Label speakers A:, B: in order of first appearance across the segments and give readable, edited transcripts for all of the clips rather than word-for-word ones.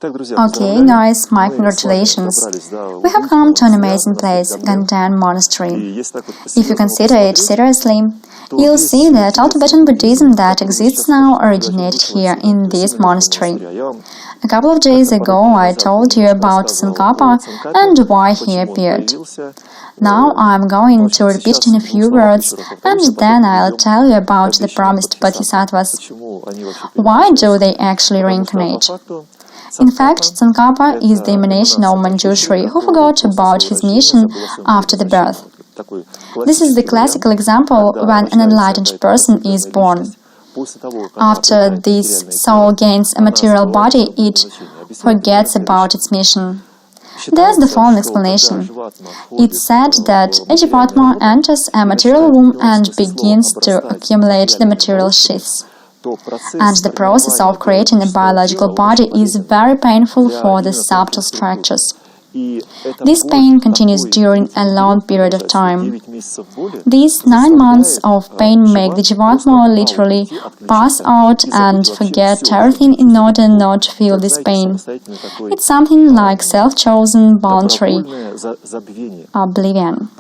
A: Okay, guys, my congratulations. We have come to an amazing place, Tibetan Monastery. If you consider it seriously, you'll see that all Tibetan Buddhism that exists now originated here in this monastery. A couple of days ago I told you about Tsongkhapa and why he appeared. Now I'm going to repeat it in a few words, and then I'll tell you about the promised Bodhisattvas. Why do they actually reincarnate? In fact, Tsongkhapa is the emanation of Manjushree, who forgot about his mission after the birth. This is the classical example when an enlightened person is born. After this soul gains a material body, it forgets about its mission. There's the following explanation. It's said that a Jivatma enters a material womb and begins to accumulate the material sheaths. And the process of creating a biological body is very painful for the subtle structures. This pain continues during a long period of time. These 9 months of pain make the Jivatma literally pass out and forget everything in order not to feel this pain. It's something like self-chosen voluntary oblivion.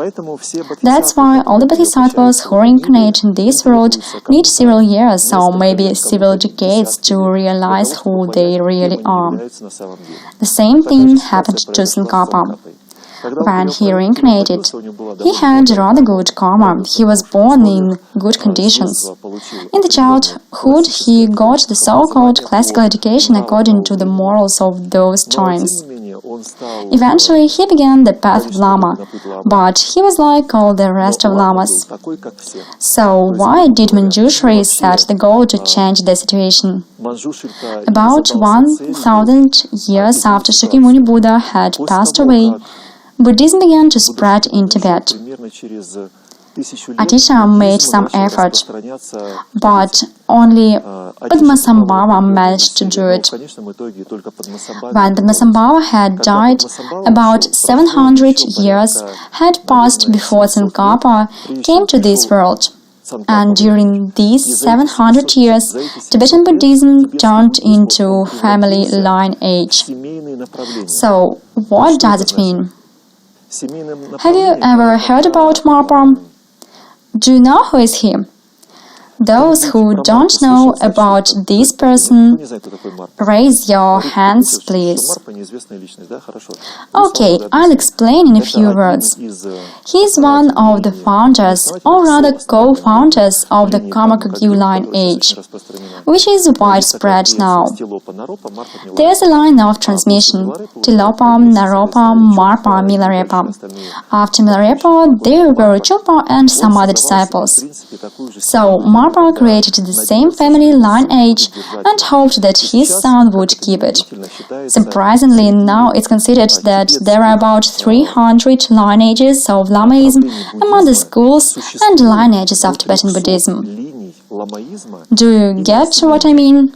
A: That's why all the Bodhisattvas who reincarnate in this world need several years or maybe several decades to realize who they really are. The same thing happened to Tsongkhapa. When he reincarnated, he had rather good karma. He was born in good conditions. In the childhood, he got the so-called classical education according to the morals of those times. Eventually, he began the path of Lama, but he was like all the rest of Lamas. So, why did Manjushree set the goal to change the situation? About 1,000 years after Shakyamuni Buddha had passed away, Buddhism began to spread in Tibet. Atisha made some effort, but only Padmasambhava managed to do it. When Padmasambhava had died, about 700 years had passed before Tsongkhapa came to this world. And during these 700 years, Tibetan Buddhism turned into family line age. So, what does it mean? Have you ever heard about Marpa? Do you know who is he? Those who don't know about this person, raise your hands, please. Okay, I'll explain in a few words. He is one of the founders, or rather co-founders, of the Karma-Kagyu line age, which is widespread now. There's a line of transmission, Tilopa, Naropa, Marpa, Milarepa. After Milarepa, there were Chupa and some other disciples. So, Marpa created the same family lineage and hoped that his son would keep it. Surprisingly, now it's considered that there are about 300 lineages of Lamaism among the schools and lineages of Tibetan Buddhism. Do you get what I mean?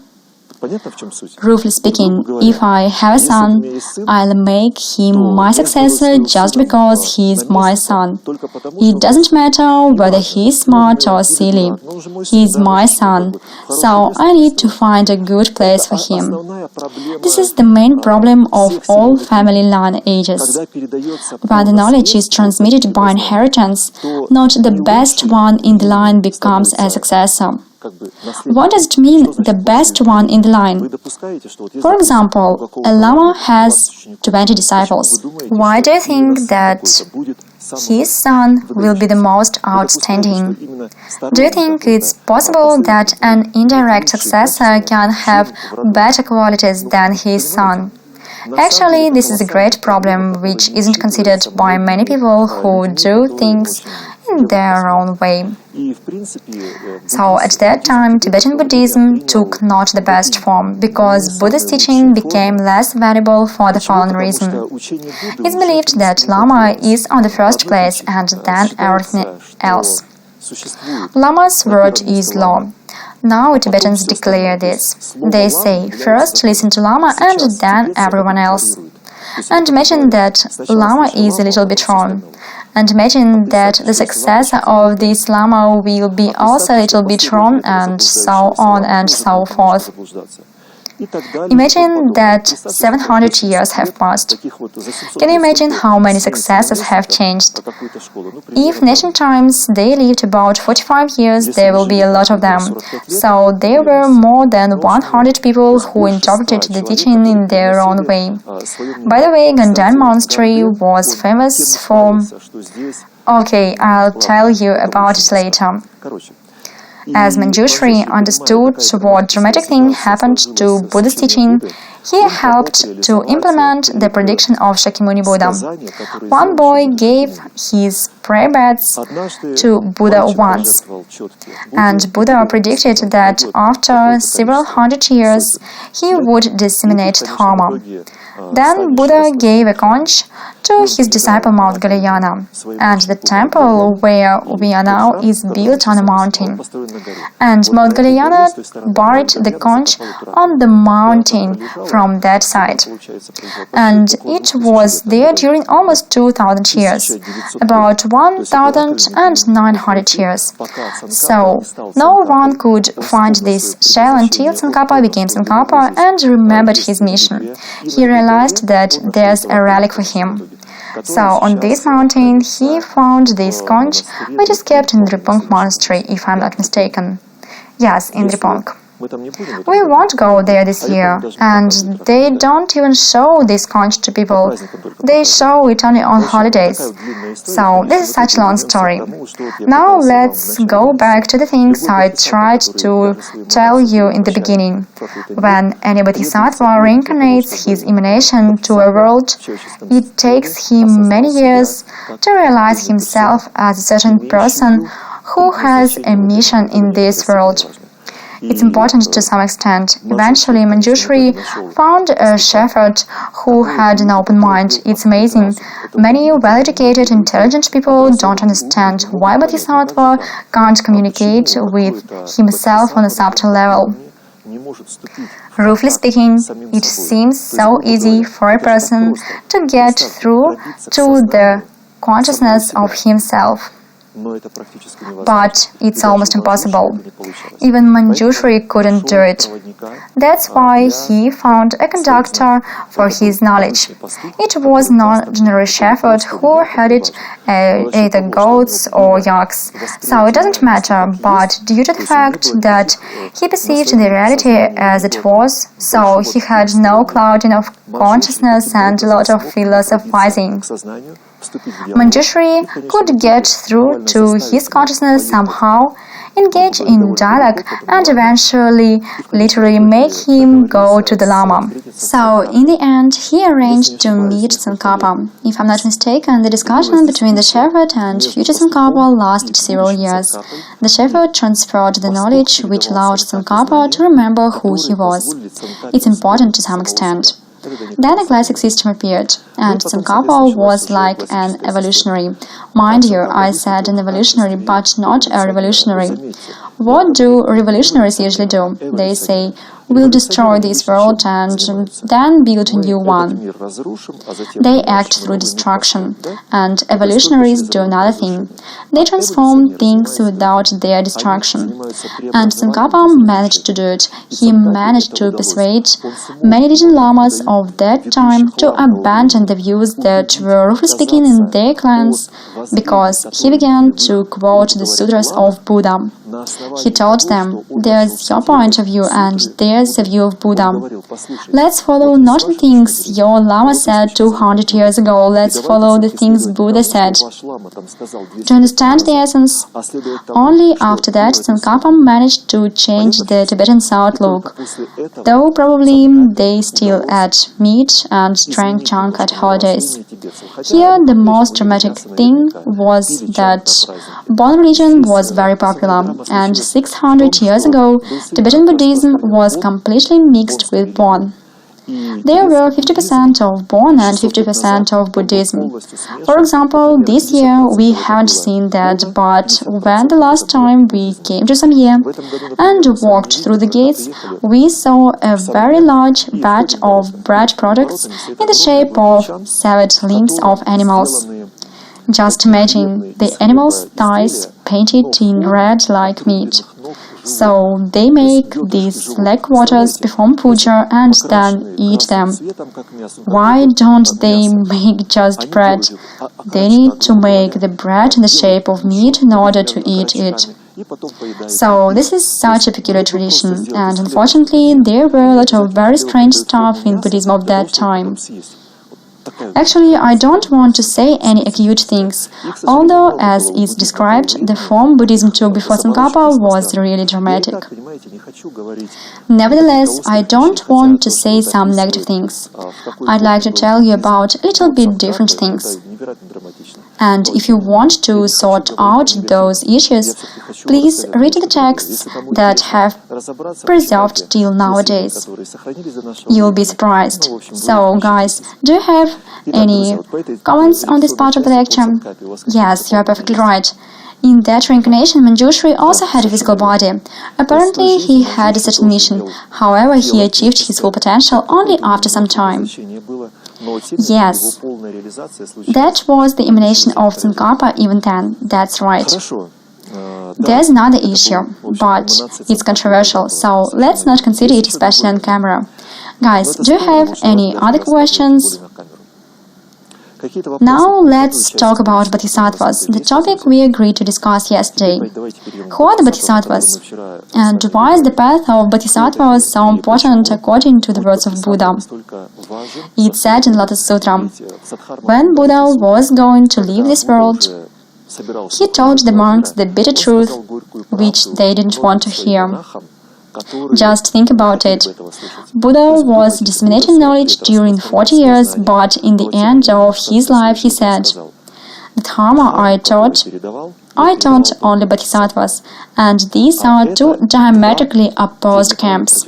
A: Roughly speaking, if I have a son, I'll make him my successor just because he is my son. It doesn't matter whether he is smart or silly. He is my son, so I need to find a good place for him. This is the main problem of all family lineages. When the knowledge is transmitted by inheritance, not the best one in the line becomes a successor. What does it mean, the best one in the line? For example, a Lama has 20 disciples. Why do you think that his son will be the most outstanding? Do you think it's possible that an indirect successor can have better qualities than his son? Actually, this is a great problem which isn't considered by many people who do things in their own way. So, at that time, Tibetan Buddhism took not the best form, because Buddha's teaching became less valuable for the following reason. It's believed that Lama is on the first place and then everything else. Lama's word is law. Now Tibetans declare this. They say, first listen to Lama and then everyone else. And imagine that Lama is a little bit wrong. And imagine that the successor of this Lama will be also a little bit wrong, and so on and so forth. Imagine that 700 years have passed. Can you imagine how many successors have changed? If in ancient times they lived about 45 years, there will be a lot of them. So there were more than 100 people who interpreted the teaching in their own way. By the way, Ganden Monastery was famous for... Okay, I'll tell you about it later. As Manjushree understood what dramatic thing happened to Buddha's teaching, he helped to implement the prediction of Shakyamuni Buddha. One boy gave his prayer beads to Buddha once, and Buddha predicted that after several hundred years he would disseminate Dharma. Then Buddha gave a conch to his disciple Mount Galayana, and the temple where we are now is built on a mountain. And Mount Galayana buried the conch on the mountain from that side. And it was there during almost 2,000 years, about 1,900 years. So, no one could find this shell until Tsongkhapa became Tsongkhapa and remembered his mission. He realized that there's a relic for him. So, on this mountain, he found this conch, which is kept in Dripung Monastery, if I'm not mistaken. Yes, in Dripung. We won't go there this year, and they don't even show this conch to people. They show it only on holidays. So, this is such a long story. Now let's go back to the things I tried to tell you in the beginning. When any Bodhisattva reincarnates his emanation to a world, it takes him many years to realize himself as a certain person who has a mission in this world. It's important to some extent. Eventually, Manjushree found a shepherd who had an open mind. It's amazing. Many well-educated, intelligent people don't understand why Bodhisattva can't communicate with himself on a subtle level. Roughly speaking, it seems so easy for a person to get through to the consciousness of himself. But it's almost impossible. Even Manjushree couldn't do it. That's why he found a conductor for his knowledge. It was not an ordinary shepherd who herded either goats or yaks. So it doesn't matter, but due to the fact that he perceived the reality as it was, so he had no clouding of consciousness and a lot of philosophizing. Manjushree could get through to his consciousness somehow, engage in dialogue, and eventually literally make him go to the Lama. So, in the end, he arranged to meet Tsongkhapa. If I'm not mistaken, the discussion between the shepherd and future Tsongkhapa lasted several years. The shepherd transferred the knowledge which allowed Tsongkhapa to remember who he was. It's important to some extent. Then a classic system appeared, and Tsongkhapa was like an evolutionary. Mind you, I said an evolutionary, but not a revolutionary. What do revolutionaries usually do? They say, we'll destroy this world and then build a new one. They act through destruction, and evolutionaries do another thing. They transform things without their destruction. And Tsongkhapa managed to do it. He managed to persuade many religious lamas of that time to abandon the views that were, roughly speaking, in their clans, because he began to quote the sutras of Buddha. He told them, there's your point of view and there's a view of Buddha. Let's follow not the things your Lama said 200 years ago, let's follow the things Buddha said. To understand the essence, only after that Tsongkhapa managed to change the Tibetans' outlook, though probably they still ate meat and drank junk at holidays. Here the most dramatic thing was that Bon religion was very popular, and 600 years ago, Tibetan Buddhism was completely mixed with Bon. There were 50% of Bon and 50% of Buddhism. For example, this year we haven't seen that, but when the last time we came to Samye and walked through the gates, we saw a very large batch of bread products in the shape of severed limbs of animals. Just imagine the animals' thighs painted in red like meat. So they make these leg waters, perform puja, and then eat them. Why don't they make just bread? They need to make the bread in the shape of meat in order to eat it. So this is such a peculiar tradition, and unfortunately there were a lot of very strange stuff in Buddhism of that time. Actually, I don't want to say any acute things, although, as is described, the form Buddhism took before Tsongkhapa was really dramatic. Nevertheless, I don't want to say some negative things. I'd like to tell you about a little bit different things. And if you want to sort out those issues, please read the texts that have preserved till nowadays. You'll be surprised. So, guys, do you have any comments on this part of the lecture? Yes, you are perfectly right. In that reincarnation, Manjushree also had a physical body. Apparently, he had a certain mission. However, he achieved his full potential only after some time. Yes, that was the emanation of Tsongkhapa even then. That's right. There's another issue, but it's controversial, so let's not consider it, especially on camera. Guys, do you have any other questions? Now let's talk about Bodhisattvas, the topic we agreed to discuss yesterday. Who are the Bodhisattvas? And why is the path of Bodhisattvas so important according to the words of Buddha? It's said in Lotus Sutra, when Buddha was going to leave this world, he told the monks the bitter truth, which they didn't want to hear. Just think about it. Buddha was disseminating knowledge during 40 years, but in the end of his life he said, "The Dharma I taught only Bodhisattvas, and these are two diametrically opposed camps."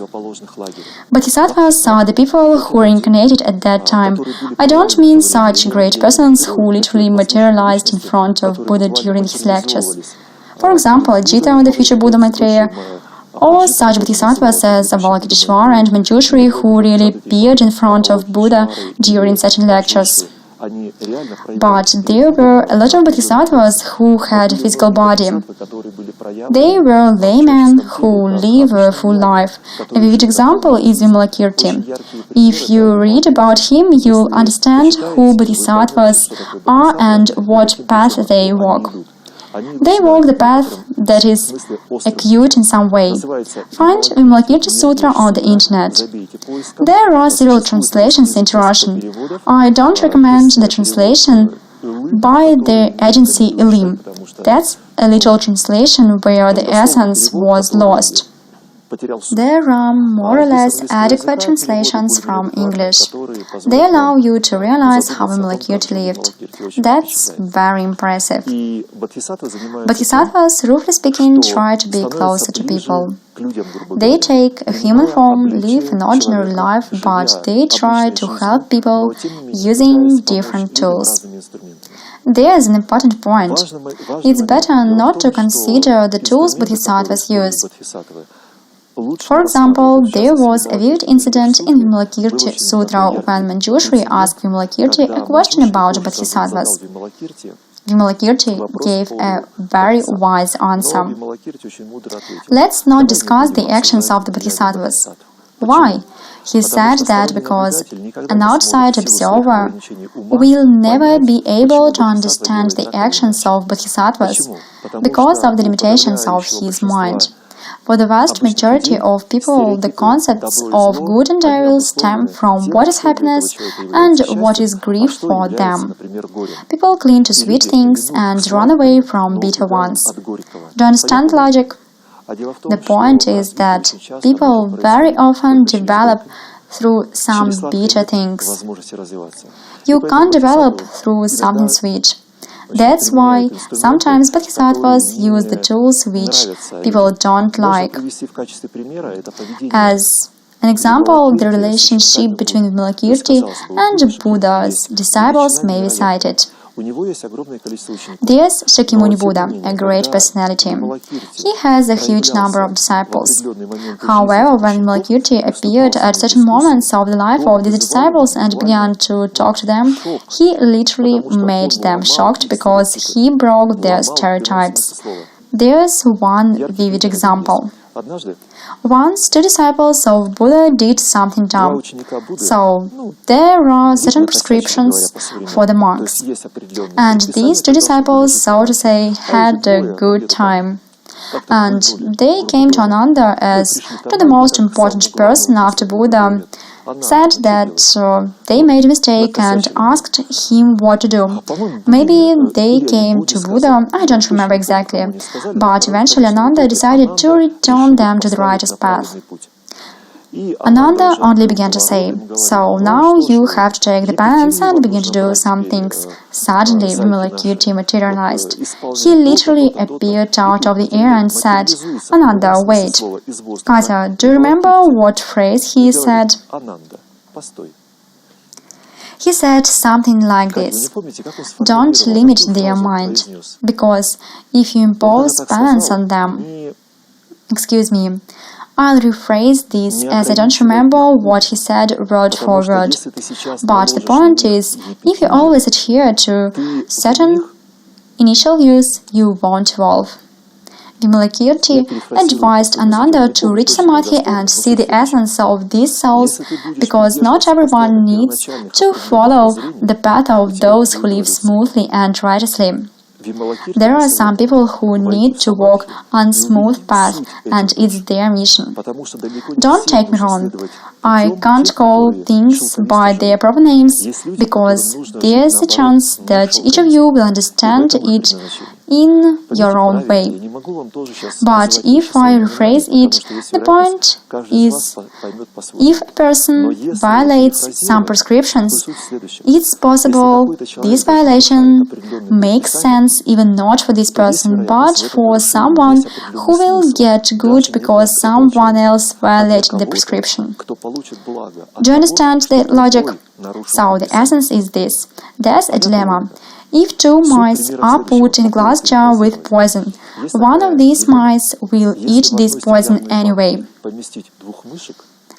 A: Bodhisattvas are the people who reincarnated at that time. I don't mean such great persons who literally materialized in front of Buddha during his lectures. For example, Ajita, the future Buddha Maitreya, or such bodhisattvas as Avalokiteshvara and Manjushree who really appeared in front of Buddha during certain lectures. But there were a lot of bodhisattvas who had a physical body. They were laymen who live a full life. A vivid example is Vimalakirti. If you read about him, you'll understand who bodhisattvas are and what path they walk. They walk the path that is acute in some way. Find Vimalakirti Sutra on the internet. There are several translations into Russian. I don't recommend the translation by the agency Elim. That's a literal translation where the essence was lost. There are more or less adequate translations from English. They allow you to realize how Vimalakirti lived. That's very impressive. Bodhisattvas, roughly speaking, try to be closer to people. They take a human form, live an ordinary life, but they try to help people using different tools. There's an important point. It's better not to consider the tools bodhisattvas use. For example, there was a vivid incident in Vimalakirti Sutra when Manjushree asked Vimalakirti a question about bodhisattvas. Vimalakirti gave a very wise answer. Let's not discuss the actions of the bodhisattvas. Why? He said that because an outside observer will never be able to understand the actions of bodhisattvas because of the limitations of his mind. For the vast majority of people, the concepts of good and evil stem from what is happiness and what is grief for them. People cling to sweet things and run away from bitter ones. Do you understand the logic? The point is that people very often develop through some bitter things. You can't develop through something sweet. That's why sometimes bodhisattvas use the tools which people don't like. As an example, the relationship between Vimalakirti and Buddha's disciples may be cited. There's Shakyamuni Buddha, a great personality. He has a huge number of disciples. However, when Vimalakirti appeared at certain moments of the life of these disciples and began to talk to them, he literally made them shocked because he broke their stereotypes. There's one vivid example. Once, two disciples of Buddha did something dumb. So, there are certain prescriptions for the monks. And these two disciples, so to say, had a good time. And they came to Ananda as to the most important person after Buddha, said that they made a mistake and asked him what to do. Maybe they came to Buddha, I don't remember exactly, but eventually Ananda decided to return them to the righteous path. Ananda only began to say, "So now you have to take the penance and begin to do some things." Suddenly, Vimalakirti materialized. He literally appeared out of the air and said, "Ananda, wait. Katya, do you remember what phrase he said?" He said something like this: "Don't limit their mind, because if you impose penance on them..." Excuse me. I'll rephrase this as I don't remember what he said word for word. But the point is, if you always adhere to certain initial views, you won't evolve. Vimalakirti advised Ananda to reach Samadhi and see the essence of these souls, because not everyone needs to follow the path of those who live smoothly and righteously. There are some people who need to walk on smooth path, and it's their mission. Don't take me wrong, I can't call things by their proper names, because there's a chance that each of you will understand it in your own way. But if I rephrase it, the point is, if a person violates some prescriptions, it's possible this violation makes sense even not for this person, but for someone who will get good because someone else violated the prescription. Do you understand the logic? So the essence is this. There's a dilemma. If two mice are put in a glass jar with poison, one of these mice will eat this poison anyway.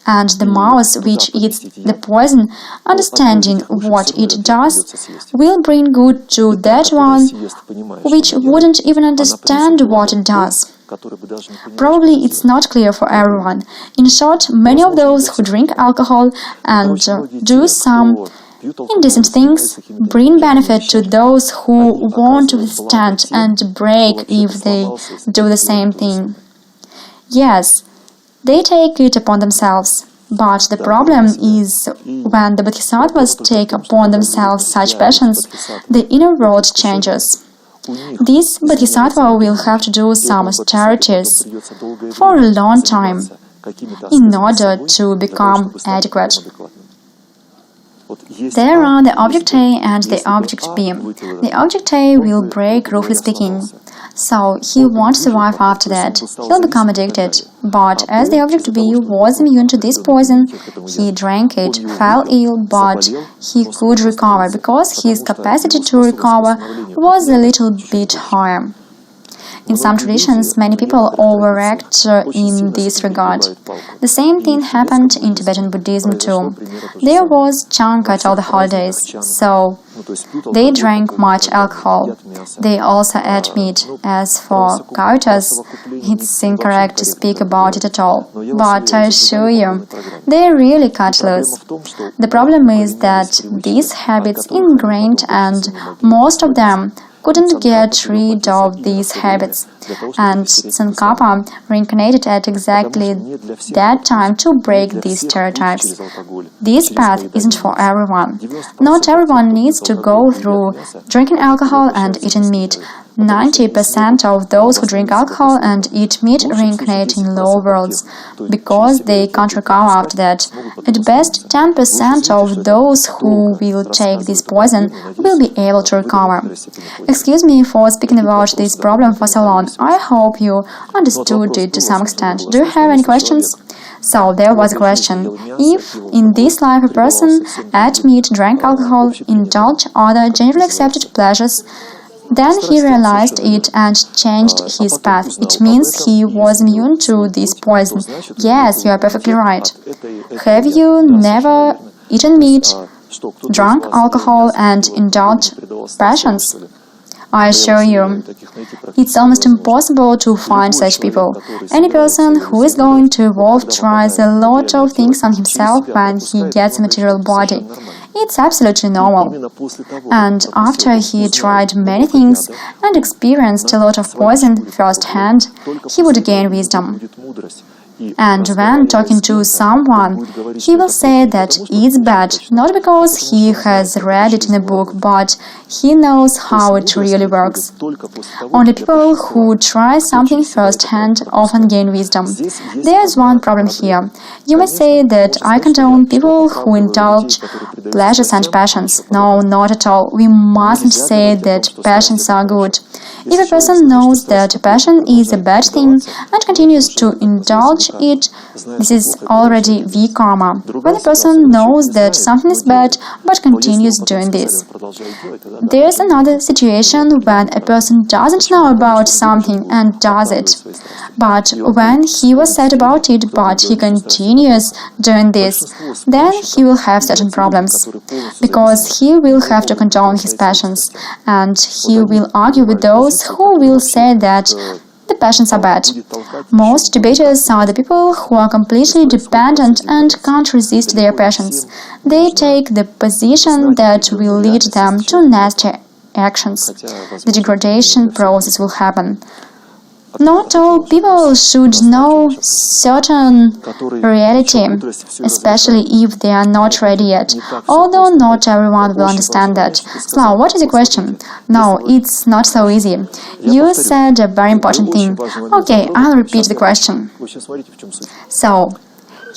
A: And the mouse which eats the poison, understanding what it does, will bring good to that one which wouldn't even understand what it does. Probably it's not clear for everyone. In short, many of those who drink alcohol and do some indecent things bring benefit to those who won't withstand and break if they do the same thing. Yes, they take it upon themselves. But the problem is, when the Bodhisattvas take upon themselves such passions, the inner world changes. This Bodhisattva will have to do some austerities for a long time in order to become adequate. There are the object A and the object B. The object A will break, roughly speaking. So he won't survive after that. He'll become addicted. But as the object B was immune to this poison, he drank it, fell ill, but he could recover because his capacity to recover was a little bit higher. In some traditions, many people overact in this regard. The same thing happened in Tibetan Buddhism too. There was chunk at all the holidays, so they drank much alcohol. They also ate meat. As for coitus, it's incorrect to speak about it at all. But I assure you, they really cut loose. The problem is that these habits ingrained, and most of them couldn't get rid of these habits, and Tsongkhapa reincarnated at exactly that time to break these stereotypes. This path isn't for everyone. Not everyone needs to go through drinking alcohol and eating meat, 90% of those who drink alcohol and eat meat reincarnate in lower worlds, because they can't recover after that. At best, 10% of those who will take this poison will be able to recover. Excuse me for speaking about this problem for so long. I hope you understood it to some extent. Do you have any questions? So there was a question. If in this life a person ate meat, drank alcohol, indulged other generally accepted pleasures, then he realized it and changed his path. It means he was immune to this poison. Yes, you are perfectly right. Have you never eaten meat, drunk alcohol and indulged passions? I assure you, it's almost impossible to find such people. Any person who is going to evolve tries a lot of things on himself when he gets a material body. It's absolutely normal. And after he tried many things and experienced a lot of poison firsthand, he would gain wisdom. And when talking to someone, he will say that it's bad, not because he has read it in a book, but he knows how it really works. Only people who try something firsthand often gain wisdom. There's one problem here. You may say that I condone people who indulge pleasures and passions. No, not at all. We mustn't say that passions are good. If a person knows that passion is a bad thing and continues to indulge it, this is already weak karma. When a person knows that something is bad but continues doing this. There's another situation when a person doesn't know about something and does it. But when he was sad about it but he continues doing this, then he will have certain problems. Because he will have to condone his passions, and he will argue with those who will say that the passions are bad. Most debaters are the people who are completely dependent and can't resist their passions. They take the position that will lead them to nasty actions. The degradation process will happen. Not all people should know certain reality, especially if they are not ready yet, although not everyone will understand that. Slav, what is the question? No, it's not so easy. You said a very important thing. Okay, I'll repeat the question. So,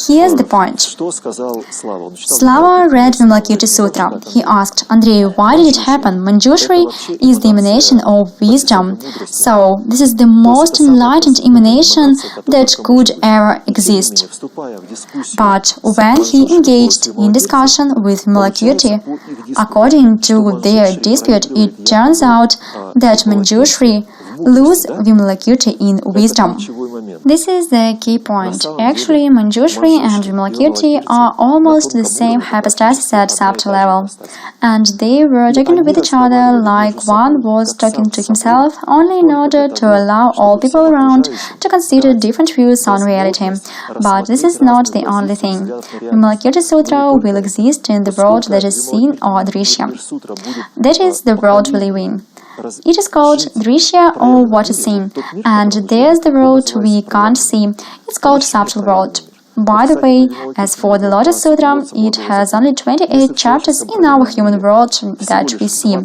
A: here's the point. Slava read Vimalakirti Sutra. He asked, Andrei, why did it happen? Manjushree is the emanation of wisdom. So, this is the most enlightened emanation that could ever exist. But when he engaged in discussion with Vimalakirti, according to their dispute, it turns out that Manjushree lose Vimalakirti in wisdom. This is the key point. Actually, Manjushree and Vimalakirti are almost the same hypostasis at subtle level, and they were talking with each other like one was talking to himself, only in order to allow all people around to consider different views on reality. But this is not the only thing. Vimalakirti Sutra will exist in the world that is seen or drishya. That is the world we live in. It is called drishya or what is seen, and there's the world we can't see. It's called subtle world. By the way, as for the Lotus Sutra, it has only 28 chapters in our human world that we see,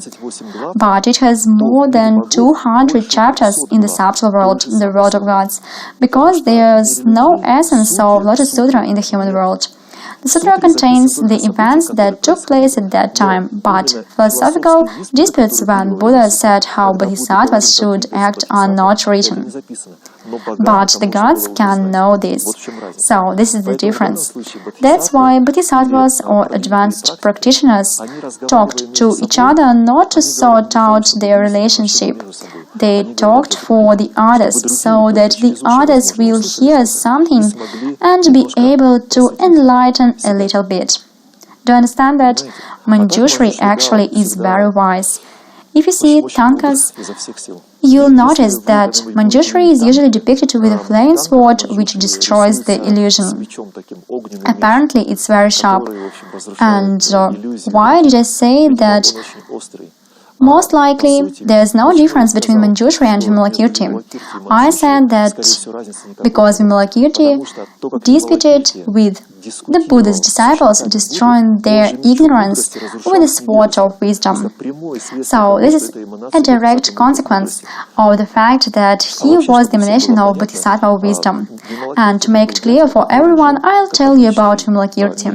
A: but it has more than 200 chapters in the subtle world, the world of gods, because there's no essence of Lotus Sutra in the human world. The sutra contains the events that took place at that time, but philosophical disputes when Buddha said how Bodhisattvas should act are not written. But the gods can know this. So this is the difference. That's why Bodhisattvas or advanced practitioners talked to each other not to sort out their relationship. They talked for the others, so that the others will hear something and be able to enlighten a little bit. Do you understand that? Manjushree actually is very wise. If you see tankas, you'll notice that Manjushree is usually depicted with a flaming sword which destroys the illusion. Apparently, it's very sharp. And why did I say that? Most likely, there is no difference between Manjushree and Vimalakirti. I said that because Vimalakirti disputed with the Buddha's disciples destroying their ignorance with a sword of wisdom. So this is a direct consequence of the fact that he was the emanation of Bodhisattva wisdom. And to make it clear for everyone, I'll tell you about Vimalakirti.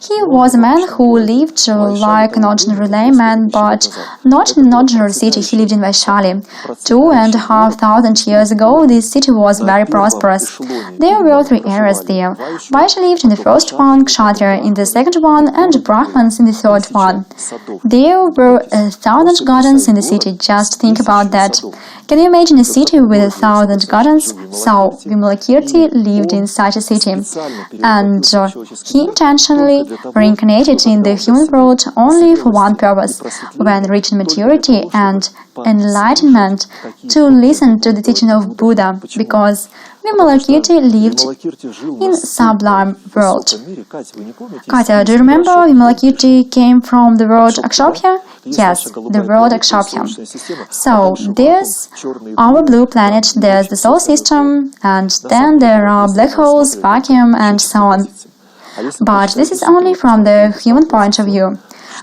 A: He was a man who lived like an ordinary layman, but not in an ordinary city. He lived in Vaishali. 2,500 years ago, this city was very prosperous. There were 3 areas there. Vaishya lived in the first one, Kshatriya in the second one, and Brahmins in the third one. There were 1,000 gardens in the city. Just think about that. Can you imagine a city with 1,000 gardens? So, Vimalakirti lived in such a city. And he intentionally reincarnated in the human world only for one purpose, when reaching maturity and enlightenment, to listen to the teaching of Buddha, because Vimalakirti lived in sublime world. Katya, do you remember Vimalakirti came from the word Akshobhya? Yes, the word Akshobhya. So, there's our blue planet, there's the solar system, and then there are black holes, vacuum, and so on. But this is only from the human point of view.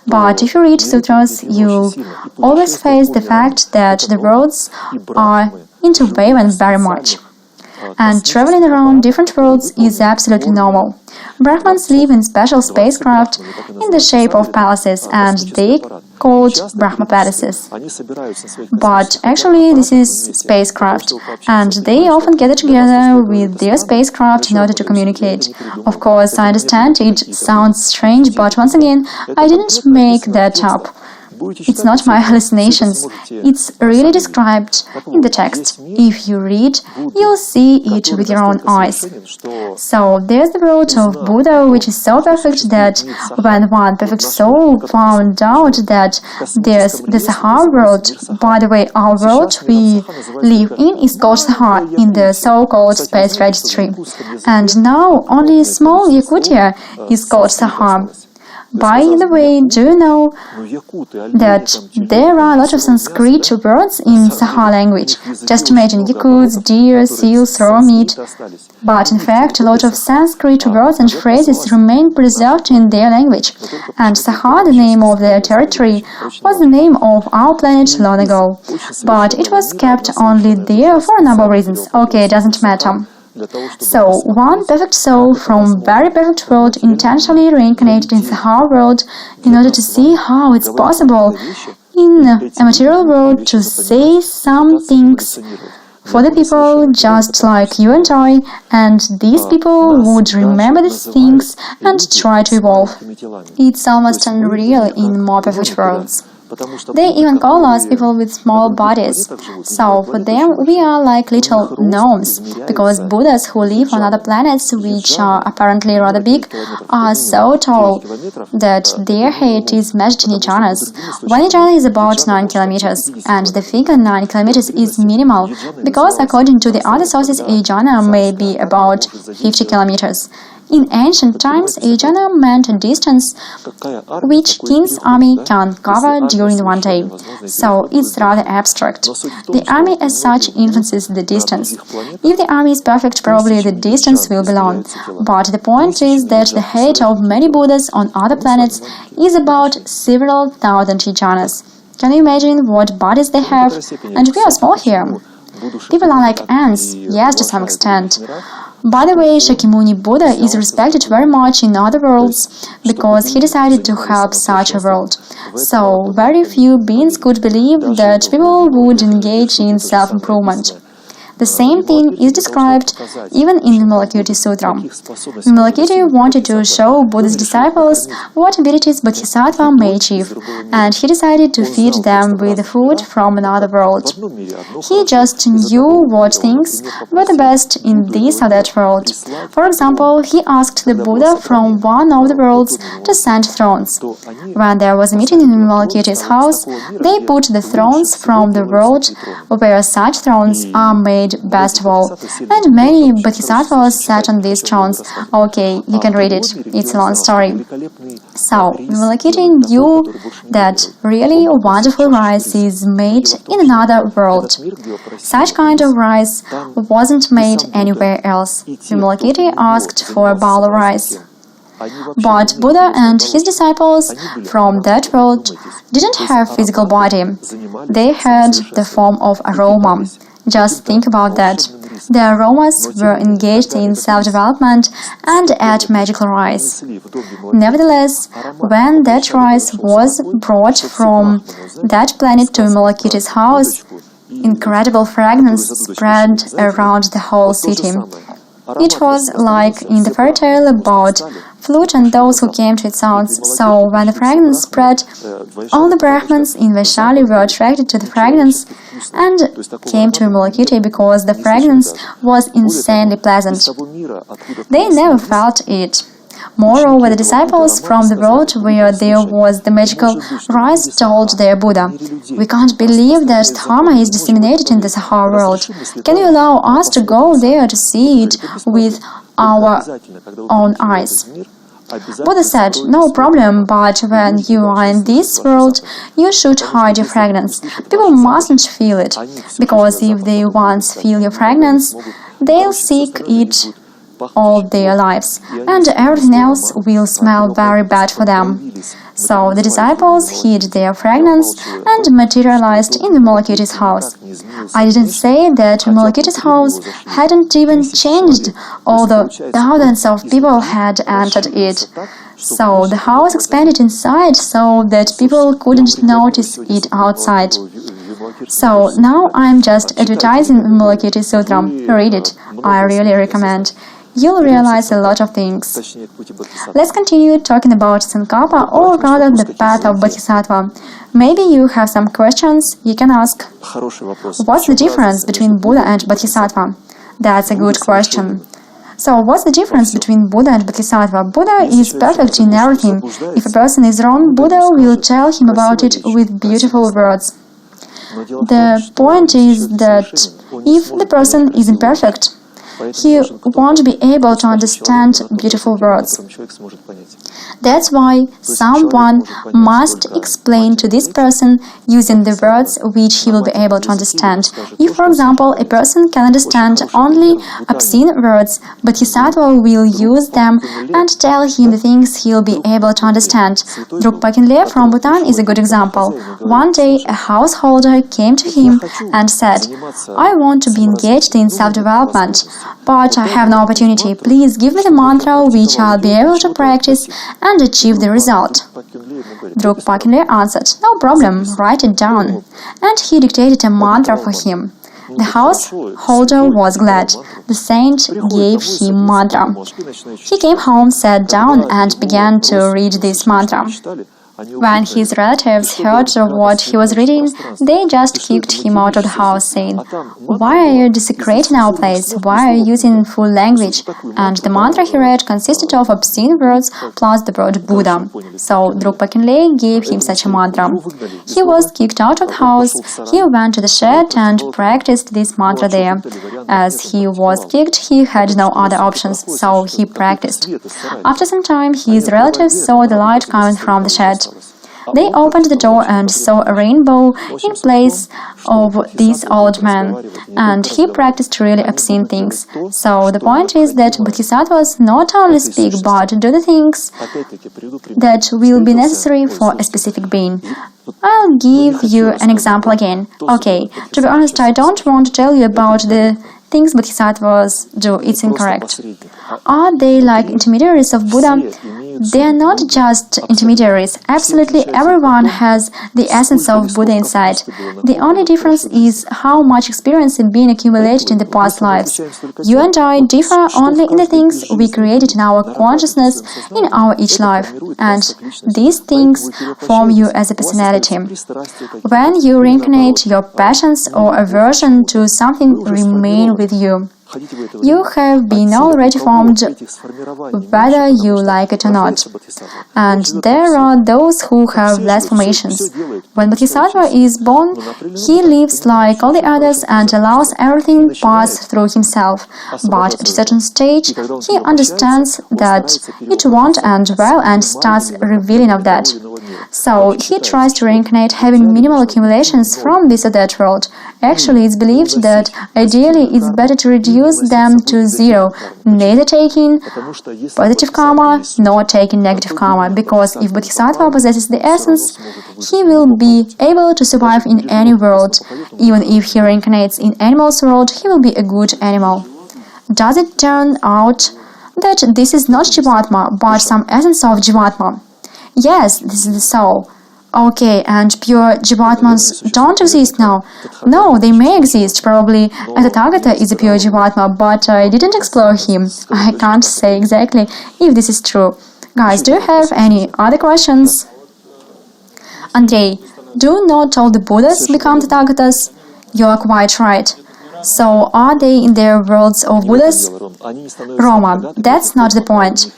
A: But if you read sutras, you always face the fact that the worlds are interwoven very much. And traveling around different worlds is absolutely normal. Brahmins live in special spacecraft in the shape of palaces, and they called Brahma palaces. But actually this is spacecraft, and they often gather together with their spacecraft in order to communicate. Of course, I understand it sounds strange, but once again, I didn't make that up. It's not my hallucinations, it's really described in the text. If you read, you'll see it with your own eyes. So, there's the world of Buddha, which is so perfect that when one perfect soul found out that there's the Sahara world, by the way, our world we live in is called Sahara in the so-called space registry. And now only small Yakutia is called Sahara. By the way, do you know that there are a lot of Sanskrit words in Sahara language? Just imagine Yakuts, deer, seals, raw meat. But in fact, a lot of Sanskrit words and phrases remain preserved in their language. And Sahara, the name of their territory, was the name of our planet long ago. But it was kept only there for a number of reasons. Okay, it doesn't matter. So, one perfect soul from very perfect world intentionally reincarnated in Sahara world in order to see how it's possible in a material world to say some things for the people just like you and I, and these people would remember these things and try to evolve. It's almost unreal in more perfect worlds. They even call us people with small bodies. So for them, we are like little gnomes, because Buddhas who live on other planets, which are apparently rather big, are so tall that their height is measured in janas. 1 jhana is about 9 kilometers, and the figure 9 kilometers is minimal, because according to the other sources, a jhana may be about 50 kilometers. In ancient times, a jhana meant a distance which king's army can cover during one day. So it's rather abstract. The army as such influences the distance. If the army is perfect, probably the distance will be long. But the point is that the height of many Buddhas on other planets is about several thousand jhanas. Can you imagine what bodies they have? And we are small here. People are like ants, yes, to some extent. By the way, Shakyamuni Buddha is respected very much in other worlds because he decided to help such a world. So, very few beings could believe that people would engage in self-improvement. The same thing is described even in Vimalakirti Sutra. Vimalakirti wanted to show Buddha's disciples what abilities Bodhisattva may achieve, and he decided to feed them with food from another world. He just knew what things were the best in this or that world. For example, he asked the Buddha from one of the worlds to send thrones. When there was a meeting in Vimalakirti's house, they put the thrones from the world where such thrones are made best of all, and many bodhisattvas sat on these thrones. Okay, you can read it, it's a long story. So, Vimalakirti knew that really wonderful rice is made in another world. Such kind of rice wasn't made anywhere else. Vimalakirti asked for a bowl of rice. But Buddha and his disciples from that world didn't have physical body. They had the form of aroma. Just think about that. The aromas were engaged in self-development and ate magical rice. Nevertheless, when that rice was brought from that planet to Vimalakirti's house, incredible fragrance spread around the whole city. It was like in the fairy tale about flute and those who came to its sounds. So when the fragrance spread, all the Brahmins in Vaishali were attracted to the fragrance and came to Vimalakirti because the fragrance was insanely pleasant. They never felt it. Moreover, the disciples from the world where there was the magical rice told their Buddha, "We can't believe that Dharma is disseminated in the Sahara world. Can you allow us to go there to see it with our own eyes?" Buddha said, "No problem, but when you are in this world, you should hide your fragrance. People mustn't feel it, because if they once feel your fragrance, they'll seek it all their lives, and everything else will smell very bad for them." So the disciples hid their fragrance and materialized in Vimalakirti's house. I didn't say that Vimalakirti's house hadn't even changed, although thousands of people had entered it. So the house expanded inside so that people couldn't notice it outside. So now I'm just advertising Vimalakirti Sutra. Read it. I really recommend. You'll realize a lot of things. Let's continue talking about Tsongkhapa, or rather the path of Bodhisattva. Maybe you have some questions you can ask. What's the difference between Buddha and Bodhisattva? That's a good question. So what's the difference between Buddha and Bodhisattva? Buddha is perfect in everything. If a person is wrong, Buddha will tell him about it with beautiful words. The point is that if the person is imperfect, he won't be able to understand beautiful words. That's why someone must explain to this person using the words which he will be able to understand. If, for example, a person can understand only obscene words, Bodhisattva will use them and tell him the things he'll be able to understand. Drukpa Khenle from Bhutan is a good example. One day, a householder came to him and said, "I want to be engaged in self-development, but I have no opportunity. Please give me the mantra which I'll be able to practice and achieve the result." Drukpa Khenle answered, "No problem, write it down." And he dictated a mantra for him. The householder was glad. The saint gave him mantra. He came home, sat down, and began to read this mantra. When his relatives heard what he was reading, they just kicked him out of the house, saying, "Why are you desecrating our place? Why are you using full language?" And the mantra he read consisted of obscene words plus the word Buddha. So Drukpa Khenle gave him such a mantra. He was kicked out of the house. He went to the shed and practiced this mantra there. As he was kicked, he had no other options, so he practiced. After some time, his relatives saw the light coming from the shed. They opened the door and saw a rainbow in place of this old man, and he practiced really obscene things. So the point is that Bodhisattvas not only speak but do the things that will be necessary for a specific being. I'll give you an example again. Okay, to be honest, I don't want to tell you about the things Bodhisattvas do. It's incorrect. Are they like intermediaries of Buddha? They are not just intermediaries. Absolutely everyone has the essence of Buddha inside. The only difference is how much experience has been accumulated in the past lives. You and I differ only in the things we created in our consciousness in our each life, and these things form you as a personality. When you reincarnate, your passions or aversion to something remain with you. You have been already formed, whether you like it or not. And there are those who have less formations. When Bodhisattva is born, he lives like all the others and allows everything pass through himself. But at a certain stage, he understands that it won't end well and starts revealing of that. So he tries to reincarnate having minimal accumulations from this or that world. Actually, it's believed that ideally it's better to reduce them to zero, neither taking positive karma nor taking negative karma, because if Bodhisattva possesses the essence, he will be able to survive in any world. Even if he reincarnates in animal's world, he will be a good animal. Does it turn out that this is not Jivatma, but some essence of Jivatma? Yes, this is the soul. Okay, and pure Jivatmas don't exist now. No, they may exist. Probably a Tathagata is a pure Jivatma, but I didn't explore him. I can't say exactly if this is true. Guys, do you have any other questions? Andrei, do not all the Buddhas become Tathagatas? You are quite right. So, are they in their worlds of Buddhas? Roma, that's not the point.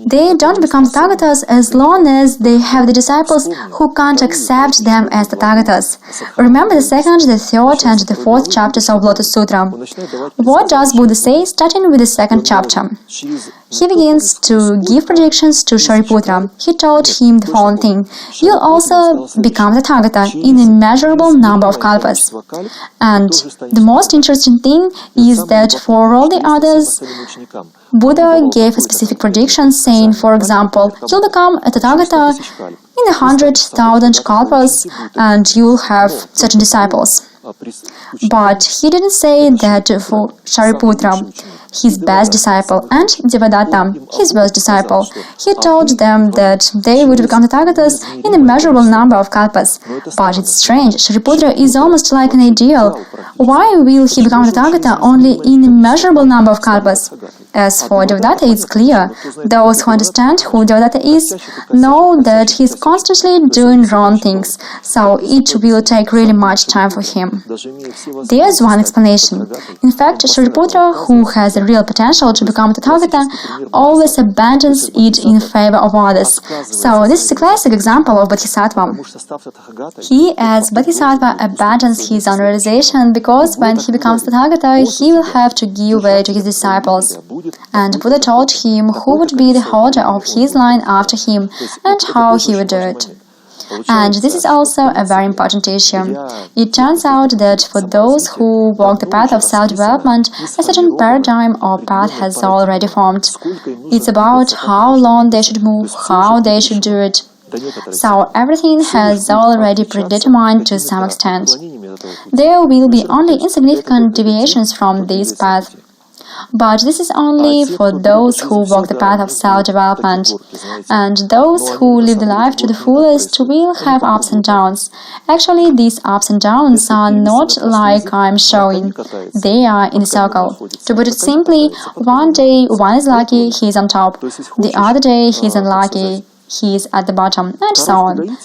A: They don't become Tathagatas as long as they have the disciples who can't accept them as Tathagatas. Remember the second, the third, and the fourth chapters of Lotus Sutra. What does Buddha say starting with the second chapter? He begins to give predictions to Shariputra. He told him the following thing: you'll also become Tathagata in an immeasurable number of kalpas. And the most interesting thing is that for all the others, Buddha gave a specific prediction saying, for example, you'll become a Tathagata in 100,000 kalpas and you'll have certain disciples. But he didn't say that for Shariputra, his best disciple, and Devadatta, his worst disciple. He told them that they would become Tathagatas in a measurable number of kalpas. But it's strange, Shariputra is almost like an ideal. Why will he become Tathagata only in a measurable number of kalpas? As for Devadatta, it's clear. Those who understand who Devadatta is know that he's constantly doing wrong things, so it will take really much time for him. There's one explanation. In fact, Shariputra, who has a real potential to become Tathagata, always abandons it in favor of others. So this is a classic example of Bodhisattva. He, as Bodhisattva, abandons his own realization because when he becomes Tathagata, he will have to give way to his disciples. And Buddha told him who would be the holder of his line after him and how he would do it. And this is also a very important issue. It turns out that for those who walk the path of self-development, a certain paradigm or path has already formed. It's about how long they should move, how they should do it. So everything has already predetermined to some extent. There will be only insignificant deviations from this path. But this is only for those who walk the path of self-development, and those who live the life to the fullest will have ups and downs. Actually, these ups and downs are not like I'm showing. They are in a circle. To put it simply, one day one is lucky, he's on top. The other day he's unlucky, he is at the bottom, and so on.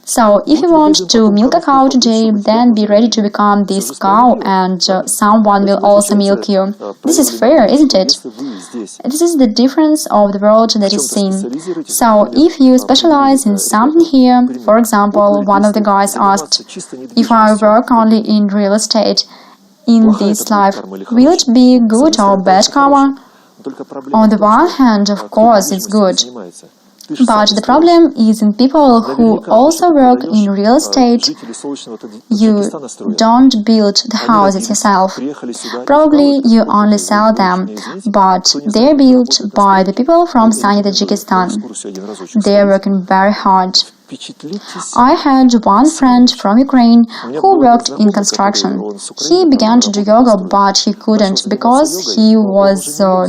A: So, if you want to milk a cow today, then be ready to become this cow, and someone will also milk you. This is fair, isn't it? This is the difference of the world that is seen. So, if you specialize in something here, for example, one of the guys asked, if I work only in real estate in this life, will it be good or bad karma? On the one hand, of course, it's good. But the problem is in people who also work in real estate. You don't build the houses yourself. Probably you only sell them, but they're built by the people from sunny Tajikistan. They're working very hard. I had one friend from Ukraine who worked in construction. He began to do yoga, but he couldn't because he was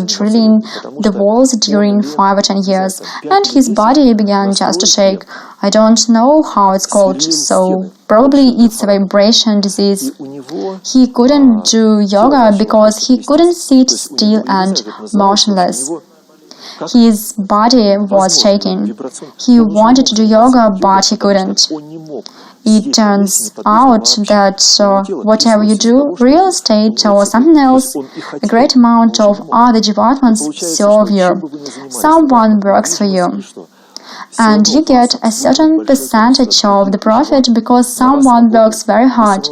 A: drilling the walls during 5 or 10 years, and his body began just to shake. I don't know how it's called, so probably it's a vibration disease. He couldn't do yoga because he couldn't sit still and motionless. His body was shaking. He wanted to do yoga, but he couldn't. It turns out that whatever you do, real estate or something else, a great amount of other Jivatmans serve you. Someone works for you. and you get a certain percentage of the profit because someone works very hard.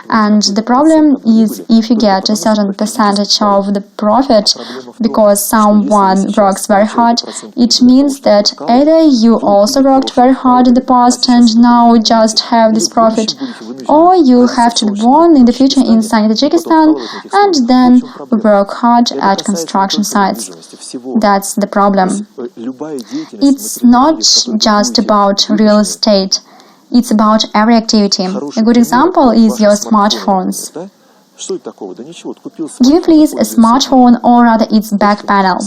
A: And the problem is, if you get a certain percentage of the profit because someone works very hard, it means that either you also worked very hard in the past and now just have this profit, or you have to be born in the future in sunny Tajikistan and then work hard at construction sites. That's the problem. It's not just about real estate. It's about every activity. A good example is your smartphones. Give me please a smartphone, or rather its back panel.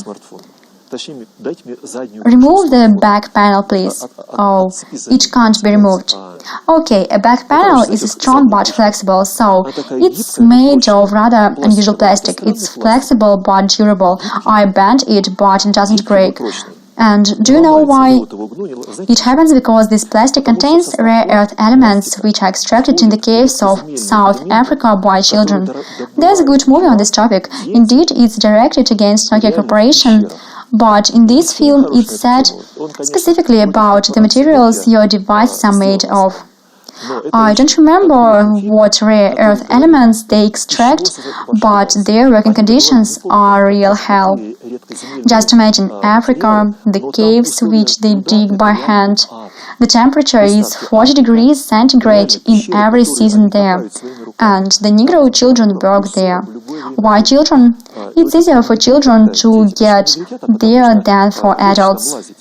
A: Remove the back panel, please. Oh, it can't be removed. Okay, a back panel is strong but flexible, so it's made of rather unusual plastic. It's flexible but durable. I bent it, but it doesn't break. And do you know why? It happens because this plastic contains rare earth elements which are extracted in the caves of South Africa by children. There's a good movie on this topic. Indeed, it's directed against Nokia Corporation. But in this film, it's said specifically about the materials your devices are made of. I don't remember what rare earth elements they extract, but their working conditions are real hell. Just imagine Africa, the caves which they dig by hand. The temperature is 40 degrees centigrade in every season there, and the Negro children work there. Why children? It's easier for children to get there than for adults.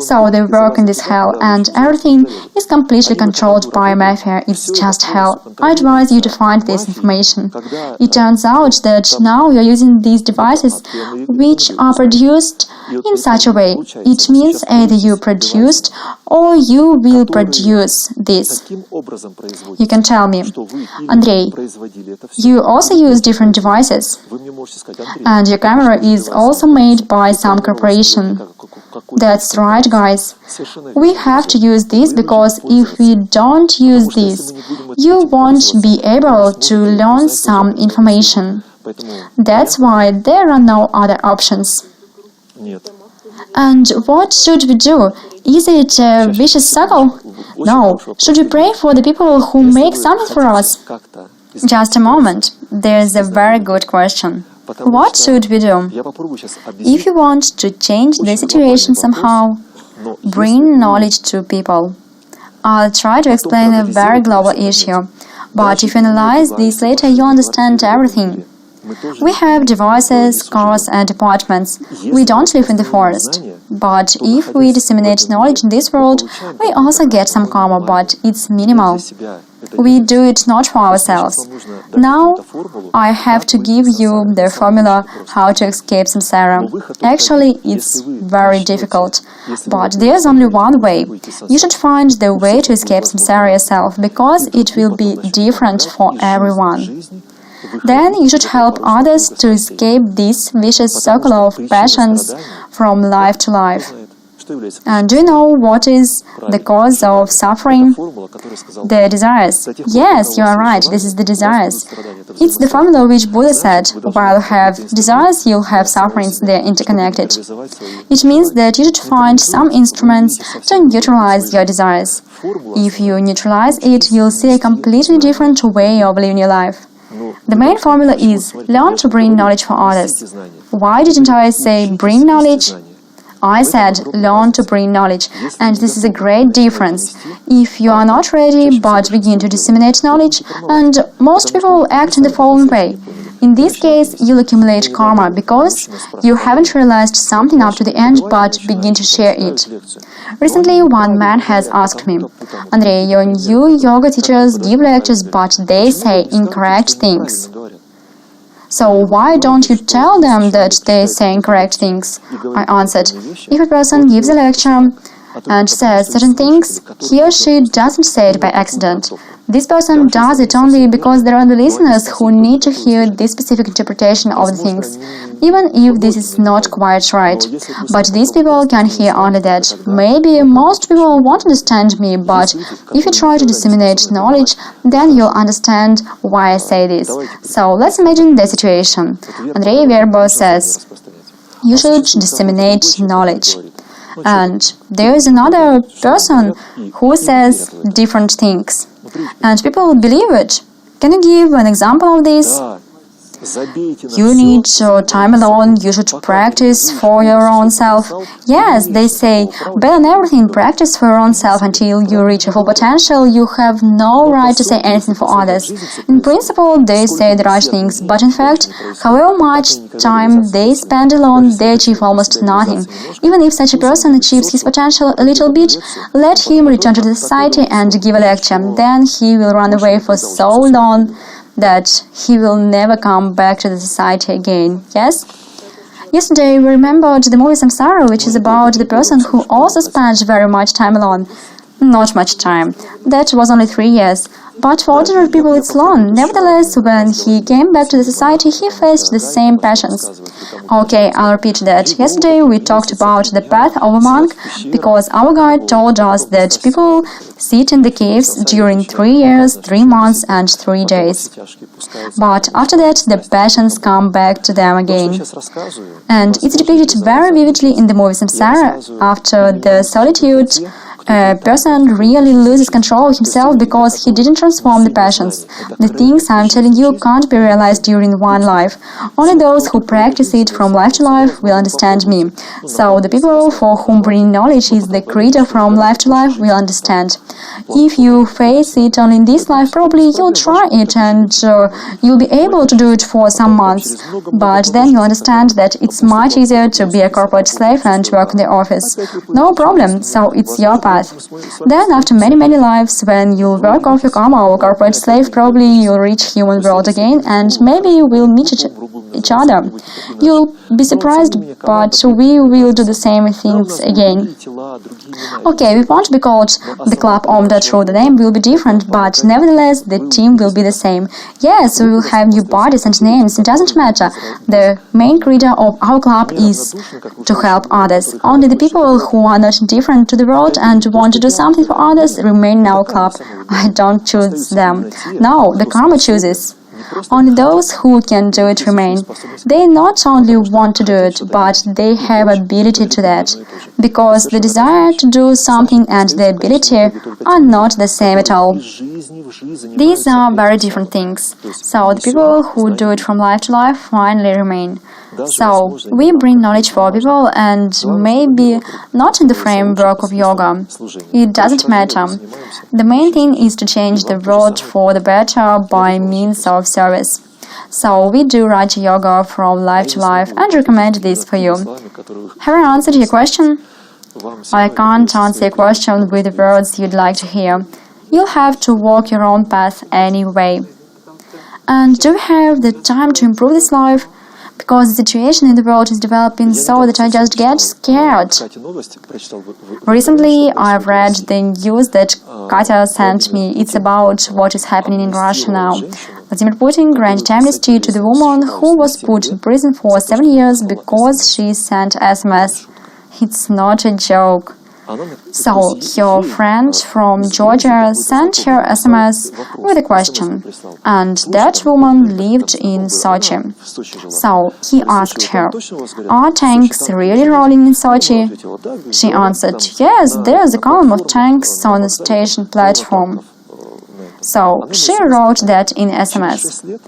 A: So they work in this hell, and everything is completely controlled by mafia. It's just hell. I advise you to find this information. It turns out that now you're using these devices which are produced in such a way. It means either you produced or you will produce this. You can tell me, Andrei, you also use different devices, and your camera is also made by some corporation. That's right, guys. We have to use this because if we don't use this, you won't be able to learn some information. That's why there are no other options. And what should we do? Is it a vicious circle? No. Should we pray for the people who make something for us? Just a moment. There's a very good question. What should we do? If you want to change the situation somehow, bring knowledge to people. I'll try to explain a very global issue, but if you analyze this later, you understand everything. We have devices, cars and apartments. We don't live in the forest. But if we disseminate knowledge in this world, we also get some karma, but it's minimal. We do it not for ourselves. Now, I have to give you the formula how to escape samsara. Actually, it's very difficult, but there's only one way. You should find the way to escape samsara yourself, because it will be different for everyone. Then you should help others to escape this vicious circle of passions from life to life. And do you know what is the cause of suffering? The desires. Yes, you are right, this is the desires. It's the formula which Buddha said, while you have desires, you'll have sufferings, they're interconnected. It means that you should find some instruments to neutralize your desires. If you neutralize it, you'll see a completely different way of living your life. The main formula is learn to bring knowledge for others. Why didn't I say bring knowledge? I said learn to bring knowledge, and this is a great difference. If you are not ready but begin to disseminate knowledge, and most people act in the following way. In this case, you'll accumulate karma because you haven't realized something up to the end but begin to share it. Recently, one man has asked me, Andrei, your new yoga teachers give lectures but they say incorrect things. So why don't you tell them that they say incorrect things? I answered, if a person gives a lecture and says certain things, he or she doesn't say it by accident. This person does it only because there are the listeners who need to hear this specific interpretation of the things, even if this is not quite right. But these people can hear only that. Maybe most people won't understand me, but if you try to disseminate knowledge, then you'll understand why I say this. So let's imagine the situation. Andrei Verbo says, you should disseminate knowledge. And there is another person who says different things. And people believe it. Can you give an example of this? You need time alone, you should practice for your own self. Yes, they say, better than everything, practice for your own self until you reach your full potential. You have no right to say anything for others. In principle, they say the right things, but in fact, however much time they spend alone, they achieve almost nothing. Even if such a person achieves his potential a little bit, let him return to the society and give a lecture. Then he will run away for so long that he will never come back to the society again. Yes? Yesterday we remembered the movie Samsara, which is about the person who also spent very much time alone. Not much time. That was only 3 years. But for ordinary people it's long. Nevertheless, when he came back to the society, he faced the same passions. Okay, I'll repeat that. Yesterday we talked about the path of a monk because our guide told us that people sit in the caves during 3 years, 3 months and 3 days. But after that, the passions come back to them again. And it's depicted very vividly in the movie Samsara. After the solitude, a person really loses control of himself because he didn't transform the passions. The things I'm telling you can't be realized during one life. Only those who practice it from life to life will understand me. So the people for whom bringing knowledge is the creator from life to life will understand. If you face it only in this life, probably you'll try it and you'll be able to do it for some months. But then you'll understand that it's much easier to be a corporate slave and work in the office. No problem, so it's your path. Then, after many lives, when you'll work off your karma or corporate slave, probably you'll reach human world again and maybe we'll meet each other. You'll be surprised, but we will do the same things again. Okay, we won't be called the club Om that through the name will be different, but nevertheless the team will be the same. Yes, we will have new bodies and names, it doesn't matter. The main creator of our club is to help others. Only the people who are not different to the world and want to do something for others remain in our club. I don't choose them. No, the karma chooses. Only those who can do it remain. They not only want to do it, but they have ability to that. Because the desire to do something and the ability are not the same at all. These are very different things. So the people who do it from life to life finally remain. So, we bring knowledge for people and maybe not in the framework of yoga. It doesn't matter. The main thing is to change the world for the better by means of service. So, we do Raja Yoga from life to life and recommend this for you. Have I answered your question? I can't answer your question with the words you'd like to hear. You'll have to walk your own path anyway. And do you have the time to improve this life? Because the situation in the world is developing so that I just get scared. Recently, I've read the news that Katya sent me. It's about what is happening in Russia now. Vladimir Putin granted amnesty to the woman who was put in prison for 7 years because she sent SMS. It's not a joke. So, your friend from Georgia sent her SMS with a question, and that woman lived in Sochi. So, he asked her, are tanks really rolling in Sochi? She answered, yes, there's a column of tanks on the station platform. So, she wrote that in SMS.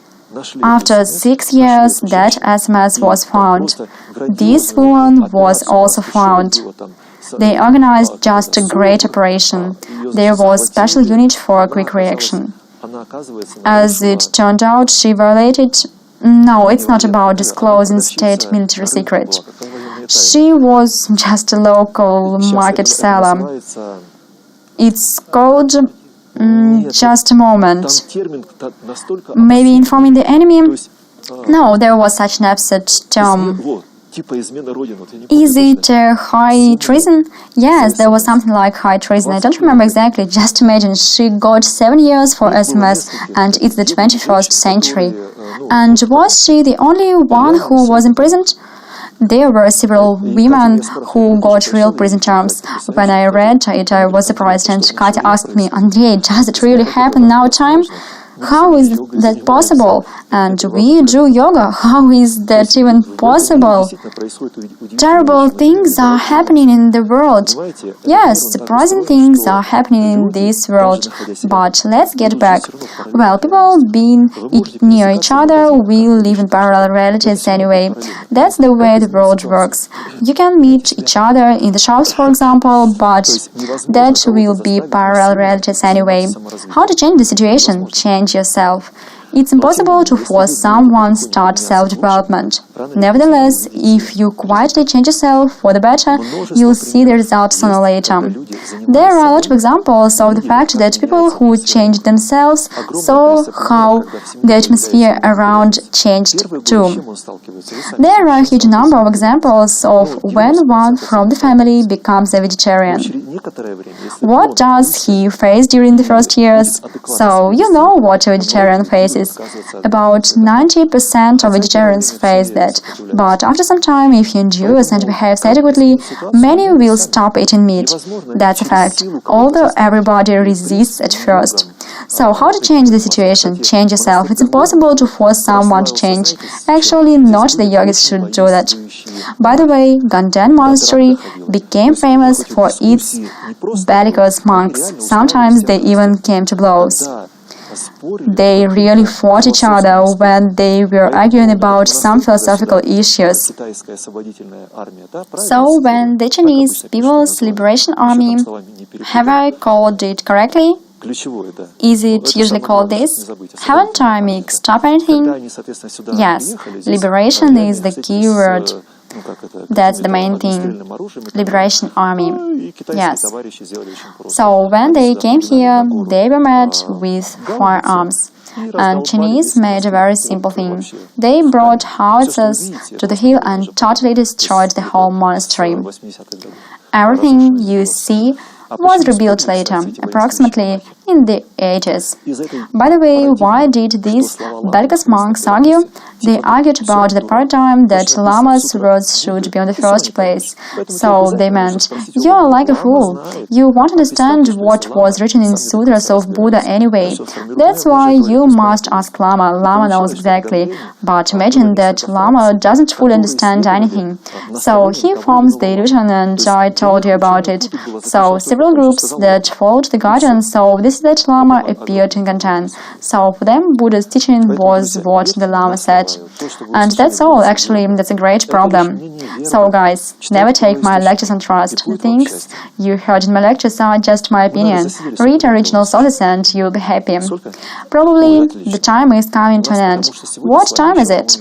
A: After 6 years, that SMS was found. This woman was also found. They organized just a great operation. There was a special unit for a quick reaction. As it turned out, she violated... No, it's not about disclosing state military secret. She was just a local market seller. It's called... just a moment. Maybe informing the enemy? No, there was such an absurd term. Is it high treason? Yes, there was something like high treason. I don't remember exactly. Just imagine, she got 7 years for SMS and it's the 21st century. And was she the only one who was imprisoned? There were several women who got real prison terms. When I read it, I was surprised and Katya asked me, Andrei, does it really happen now time? How is that possible? And we do yoga. How is that even possible? Terrible things are happening in the world. Yes, surprising things are happening in this world. But let's get back. Well, people being near each other will live in parallel realities anyway. That's the way the world works. You can meet each other in the shops, for example, but that will be parallel realities anyway. How to change the situation? Change yourself. It's impossible to force someone to start self-development. Nevertheless, if you quietly change yourself for the better, you'll see the results sooner or later. There are a lot of examples of the fact that people who changed themselves saw how the atmosphere around changed too. There are a huge number of examples of when one from the family becomes a vegetarian. What does he face during the first years? So, you know what a vegetarian faces. About 90% of vegetarians face that, but after some time, if he endures and behaves adequately, many will stop eating meat. That's a fact, although everybody resists at first. So, how to change the situation? Change yourself. It's impossible to force someone to change. Actually, not the yogis should do that. By the way, Tibetan Monastery became famous for its bellicose monks. Sometimes they even came to blows. They really fought each other when they were arguing about some philosophical issues. So, when the Chinese People's Liberation Army, have I called it correctly? Is it usually called this? Haven't I mixed up anything? Yes, liberation is the key word. That's the main thing. Liberation Army. Yes. So when they came here, they were met with firearms. And Chinese made a very simple thing. They brought howitzers to the hill and totally destroyed the whole monastery. Everything you see was rebuilt later, approximately in the 80s. By the way, why did these bellicose monks argue? They argued about the paradigm that Lama's words should be on the first place. So they meant, you are like a fool. You won't understand what was written in sutras of Buddha anyway. That's why you must ask Lama. Lama knows exactly. But imagine that Lama doesn't fully understand anything. So he forms the illusion, and I told you about it. So several groups that followed the guidance of this that Lama appeared in Kantan. So for them, Buddha's teaching was what the Lama said. And that's all, actually, that's a great problem. So guys, never take my lectures on trust. The things you heard in my lectures are just my opinion. Read original sources and you'll be happy. Probably the time is coming to an end. What time is it?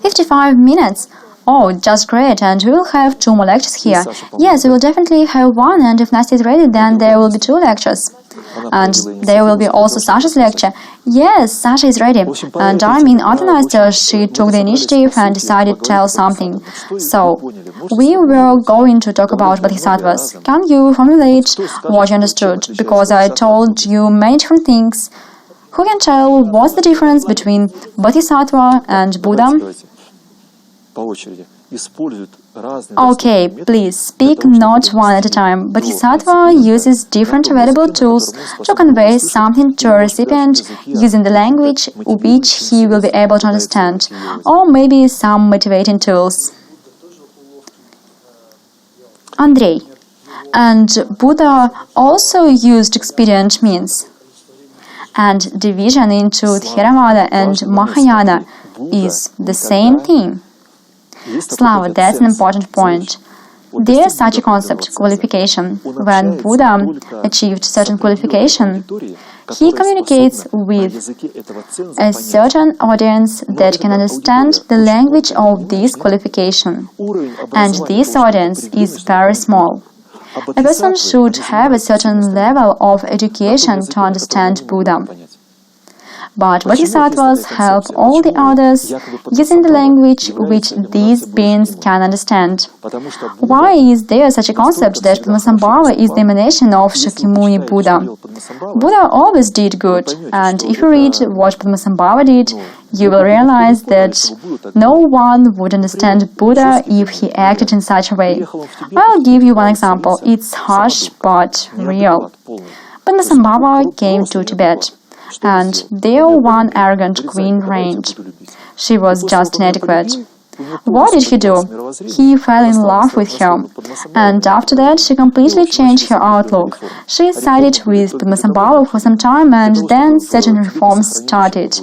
A: 55 minutes. Oh, just great, and we will have 2 more lectures here. Yes, we will definitely have one, and if Nastya is ready, then there will be 2 lectures. And there will be also Sasha's lecture. Yes, Sasha is ready. And I mean, other Nastya, she took the initiative and decided to tell something. So, we were going to talk about Bodhisattvas. Can you formulate what you understood? Because I told you many different things. Who can tell what's the difference between Bodhisattva and Buddha? Okay, please speak not one at a time. Bodhisattva uses different available tools to convey something to a recipient using the language which he will be able to understand, or maybe some motivating tools. Andrei. And Buddha also used expedient means. And division into Theravada and Mahayana is the same thing. Slava, that's an important point. There's such a concept, qualification. When Buddha achieved certain qualification, he communicates with a certain audience that can understand the language of this qualification. And this audience is very small. A person should have a certain level of education to understand Buddha. But Bodhisattvas help all the others using the language which these beings can understand. Why is there such a concept that Padmasambhava is the emanation of Shakyamuni Buddha? Buddha always did good, and if you read what Padmasambhava did, you will realize that no one would understand Buddha if he acted in such a way. I'll give you one example. It's harsh but real. Padmasambhava came to Tibet. and their one arrogant queen reigned. She was just inadequate. What did he do? He fell in love with her, and after that she completely changed her outlook. She sided with Padmasambhava for some time, and then certain reforms started.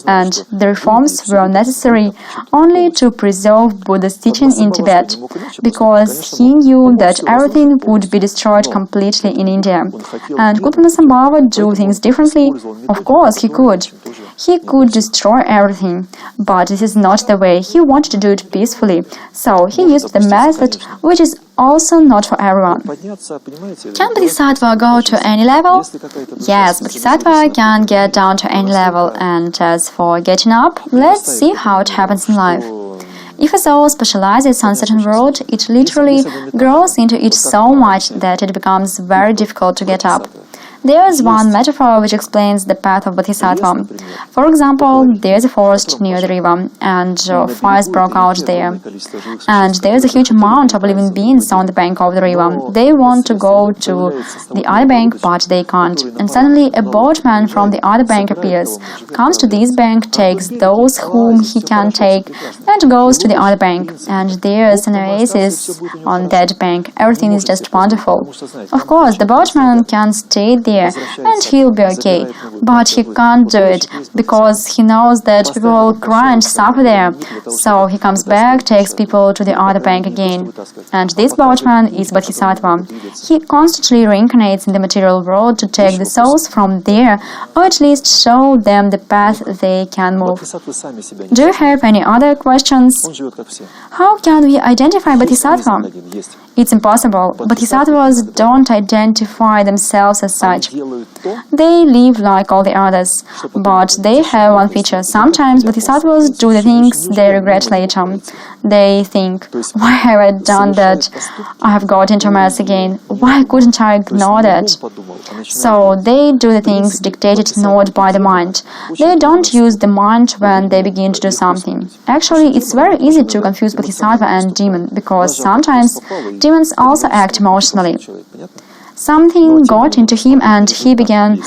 A: And the reforms were necessary only to preserve Buddha's teaching in Tibet, because he knew that everything would be destroyed completely in India. And could Padmasambhava do things differently? Of course he could. He could destroy everything, but this is not the way. He wanted to do it peacefully, so he used the method which is also not for everyone. Can Bodhisattva go to any level? Yes, Bodhisattva can get down to any level, and as for getting up, let's see how it happens in life. If a soul specializes on a certain road, it literally grows into it so much that it becomes very difficult to get up. There is one metaphor which explains the path of Bodhisattva. For example, there is a forest near the river, and fires broke out there. And there is a huge amount of living beings on the bank of the river. They want to go to the other bank, but they can't. And suddenly a boatman from the other bank appears, comes to this bank, takes those whom he can take, and goes to the other bank. And there is an oasis on that bank. Everything is just wonderful. Of course, the boatman can stay there and he'll be okay, but he can't do it because he knows that people will cry and suffer there. So he comes back, takes people to the other bank again. And this boatman is Bodhisattva. He constantly reincarnates in the material world to take the souls from there, or at least show them the path they can move. Do you have any other questions? How can we identify Bodhisattva? It's impossible. Bodhisattvas don't identify themselves as such. They live like all the others, but they have one feature. Sometimes Bodhisattvas do the things they regret later. They think, why have I done that? I have got into a mess again. Why couldn't I ignore that? So they do the things dictated not by the mind. They don't use the mind when they begin to do something. Actually, it's very easy to confuse Bodhisattva and demon, because sometimes demons also act emotionally. Something got into him and he began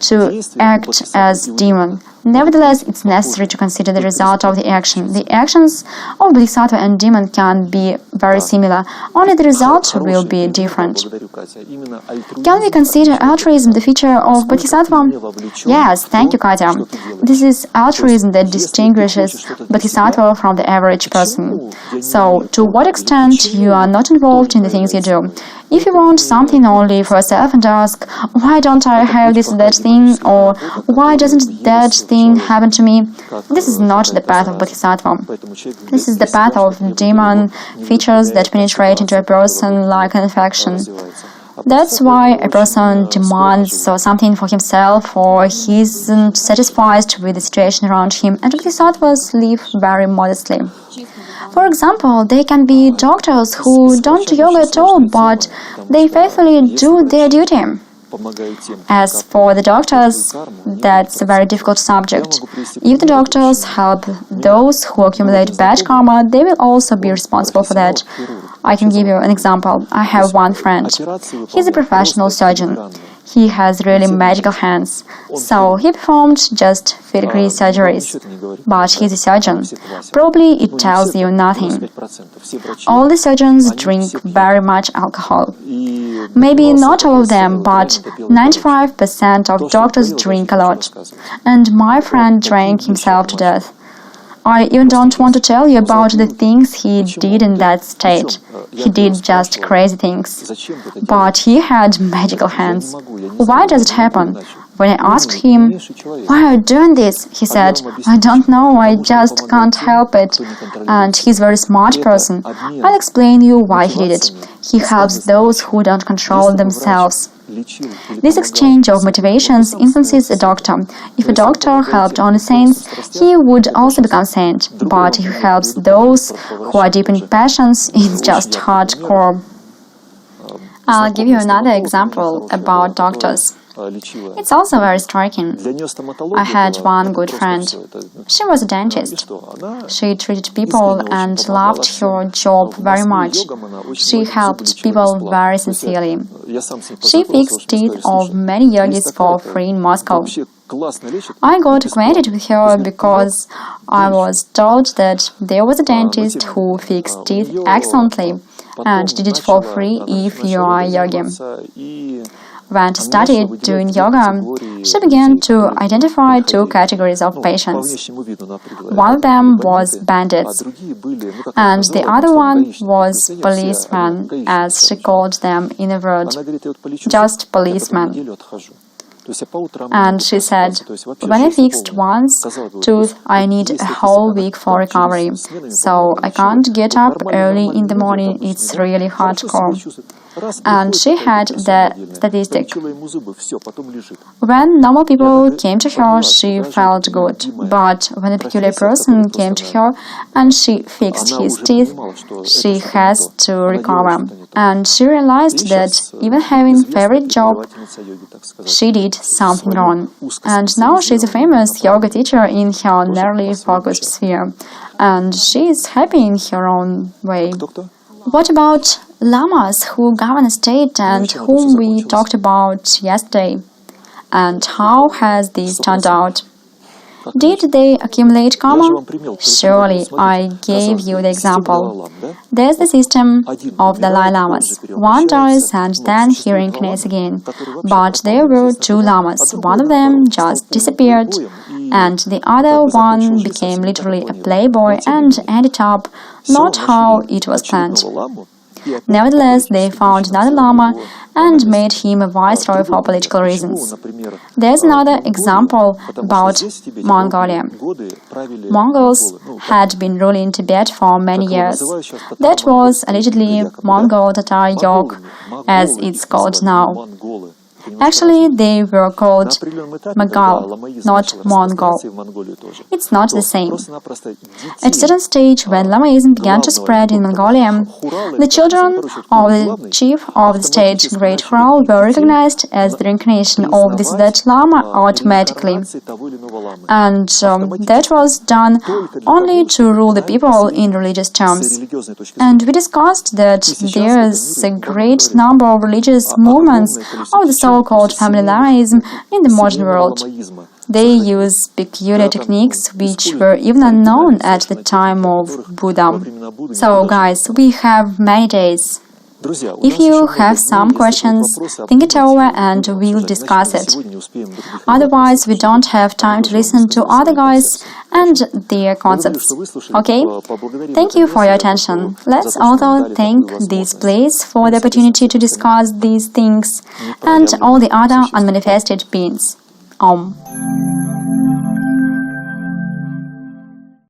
A: to act as demon. Nevertheless, it's necessary to consider the result of the action. The actions of Bodhisattva and demon can be very similar, only the result will be different. Can we consider altruism the feature of Bodhisattva? Yes, thank you, Katya. This is altruism that distinguishes Bodhisattva from the average person. So, to what extent you are not involved in the things you do? If you want something only for yourself and ask, why don't I have this or that thing, or why doesn't that thing happen to me? This is not the path of Bodhisattva. This is the path of demon features that penetrate into a person like an infection. That's why a person demands something for himself, or he isn't satisfied with the situation around him, and Bodhisattvas live very modestly. For example, they can be doctors who don't do yoga at all, but they faithfully do their duty. As for the doctors, that's a very difficult subject. If the doctors help those who accumulate bad karma, they will also be responsible for that. I can give you an example. I have one friend. He's a professional surgeon. He has really magical hands. So he performed just filigree surgeries. But he's a surgeon. Probably it tells you nothing. All the surgeons drink very much alcohol. Maybe not all of them, but 95% of doctors drink a lot. And my friend drank himself to death. I even don't want to tell you about the things he did in that state. He did just crazy things. But he had magical hands. Why does it happen? When I asked him, why are you doing this? He said, I don't know, I just can't help it. And he's a very smart person. I'll explain you why he did it. He helps those who don't control themselves. This exchange of motivations influences a doctor. If a doctor helped only saints, he would also become saint. But if he helps those who are deep in passions, it's just hardcore. I'll give you another example about doctors. It's also very striking. I had one good friend. She was a dentist. She treated people and loved her job very much. She helped people very sincerely. She fixed teeth of many yogis for free in Moscow. I got acquainted with her because I was told that there was a dentist who fixed teeth excellently and did it for free if you are a yogi. When she started doing yoga, she began to identify two categories of patients. One of them was bandits, and the other one was policemen, as she called them in a word, just policemen. And she said, when I fixed one's tooth, I need a whole week for recovery, so I can't get up early in the morning, it's really hardcore. And she had the statistic. When normal people came to her, she felt good. But when a peculiar person came to her and she fixed his teeth, she has to recover. And she realized that even having favorite job, she did something wrong. And now she's a famous yoga teacher in her narrowly focused sphere. And she is happy in her own way. What about lamas who govern a state and whom we talked about yesterday? And how has this turned out? Did they accumulate karma? Surely, I gave you the example. There's the system of Dalai Lamas. One dies and then he reincarnates again. But there were two lamas. One of them just disappeared, and the other one became literally a playboy and ended up not how it was planned. Nevertheless, they found another lama and made him a viceroy for political reasons. There's another example about Mongolia. Mongols had been ruling Tibet for many years. That was allegedly Mongol-Tatar yoke, as it's called now. Actually, they were called Magal, not Mongol. It's not the same. At a certain stage, when Lamaism began to spread in Mongolia, the children of the chief of the state, Great Khural, were recognized as the reincarnation of the Siddhartha Lama automatically. And that was done only to rule the people in religious terms. And we discussed that there's a great number of religious movements of the so-called family Lamaism in the modern world. They use peculiar techniques which were even unknown at the time of Buddha. So, guys, we have many days. If you have some questions, think it over and we'll discuss it. Otherwise, we don't have time to listen to other guys and their concepts. Okay? Thank you for your attention. Let's also thank this place for the opportunity to discuss these things and all the other unmanifested beings. Om.